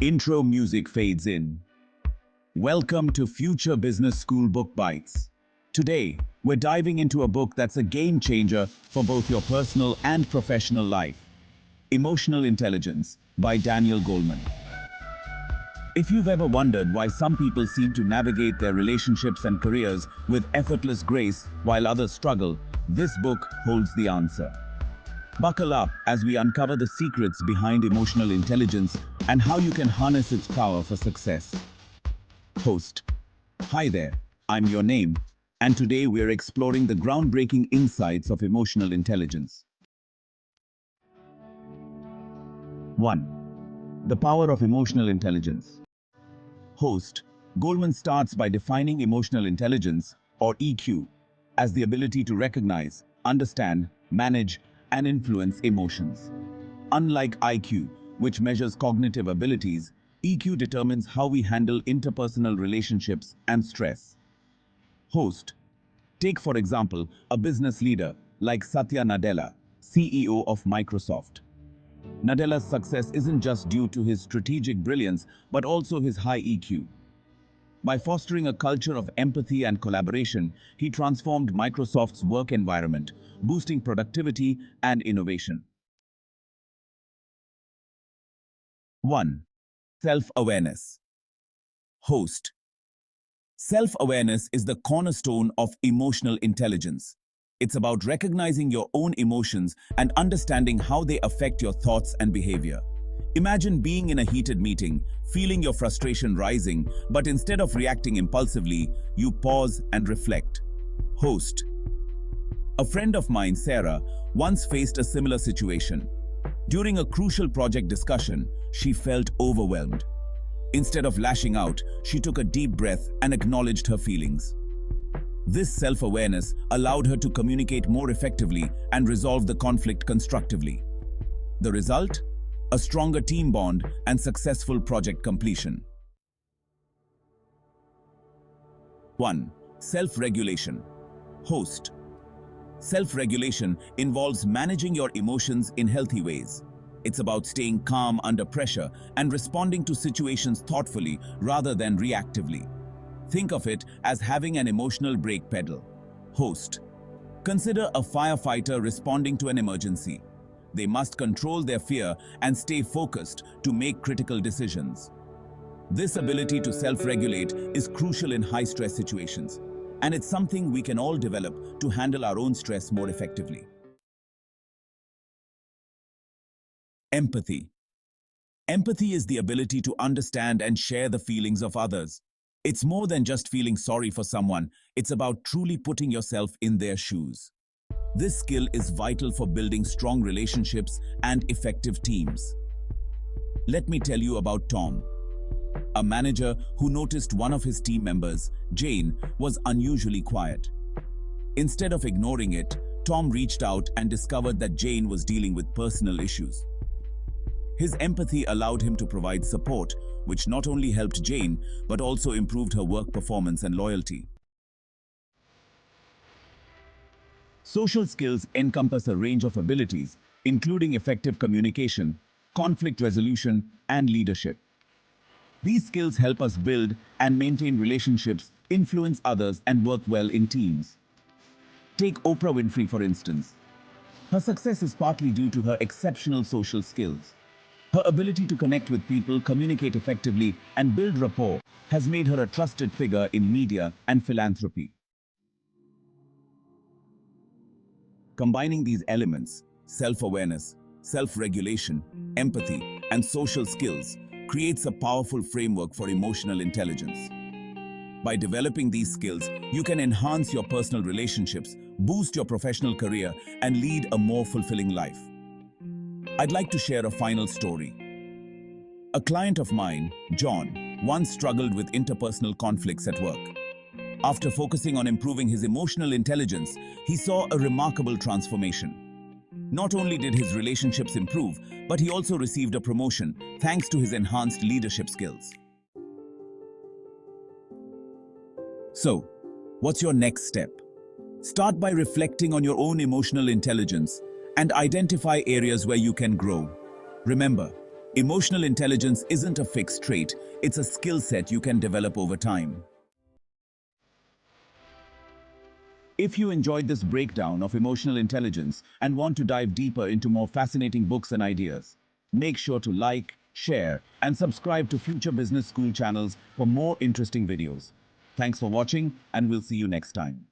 Intro music fades in. Welcome to Future Business School Book Bites. Today, we're diving into a book that's a game changer for both your personal and professional life. Emotional Intelligence by Daniel Goleman. If you've ever wondered why some people seem to navigate their relationships and careers with effortless grace while others struggle, this book holds the answer. Buckle up as we uncover the secrets behind emotional intelligence and how you can harness its power for success. Host. Hi there, I'm your name, and today we're exploring the groundbreaking insights of emotional intelligence. 1. The power of emotional intelligence. Host. Goleman starts by defining emotional intelligence, or EQ, as the ability to recognize, understand, manage, and influence emotions. Unlike IQ, which measures cognitive abilities, EQ determines how we handle interpersonal relationships and stress. Host. Take, for example, a business leader like Satya Nadella, CEO of Microsoft. Nadella's success isn't just due to his strategic brilliance, but also his high EQ. By fostering a culture of empathy and collaboration, he transformed Microsoft's work environment, boosting productivity and innovation. 1. Self-awareness. Host. Self-awareness is the cornerstone of emotional intelligence. It's about recognizing your own emotions and understanding how they affect your thoughts and behavior. Imagine being in a heated meeting, feeling your frustration rising, but instead of reacting impulsively, you pause and reflect. Host. A friend of mine, Sarah, once faced a similar situation. During a crucial project discussion, she felt overwhelmed. Instead of lashing out, she took a deep breath and acknowledged her feelings. This self-awareness allowed her to communicate more effectively and resolve the conflict constructively. The result? A stronger team bond and successful project completion. 1. Self-regulation. Host. Self-regulation involves managing your emotions in healthy ways. It's about staying calm under pressure and responding to situations thoughtfully rather than reactively. Think of it as having an emotional brake pedal. Host. Consider a firefighter responding to an emergency. They must control their fear and stay focused to make critical decisions. This ability to self-regulate is crucial in high-stress situations, and it's something we can all develop to handle our own stress more effectively. Empathy. Empathy is the ability to understand and share the feelings of others. It's more than just feeling sorry for someone, it's about truly putting yourself in their shoes. This skill is vital for building strong relationships and effective teams. Let me tell you about Tom, a manager who noticed one of his team members, Jane, was unusually quiet. Instead of ignoring it, Tom reached out and discovered that Jane was dealing with personal issues. His empathy allowed him to provide support, which not only helped Jane, but also improved her work performance and loyalty. Social skills encompass a range of abilities, including effective communication, conflict resolution, and leadership. These skills help us build and maintain relationships, influence others, and work well in teams. Take Oprah Winfrey, for instance. Her success is partly due to her exceptional social skills. Her ability to connect with people, communicate effectively, and build rapport has made her a trusted figure in media and philanthropy. Combining these elements, self-awareness, self-regulation, empathy, and social skills, creates a powerful framework for emotional intelligence. By developing these skills, you can enhance your personal relationships, boost your professional career, and lead a more fulfilling life. I'd like to share a final story. A client of mine, John, once struggled with interpersonal conflicts at work. After focusing on improving his emotional intelligence, he saw a remarkable transformation. Not only did his relationships improve, but he also received a promotion thanks to his enhanced leadership skills. So, what's your next step? Start by reflecting on your own emotional intelligence and identify areas where you can grow. Remember, Emotional intelligence isn't a fixed trait, it's a skill set you can develop over time. If you enjoyed this breakdown of emotional intelligence and want to dive deeper into more fascinating books and ideas, make sure to like, share, and subscribe to Future Business School channels for more interesting videos. Thanks for watching, and we'll see you next time.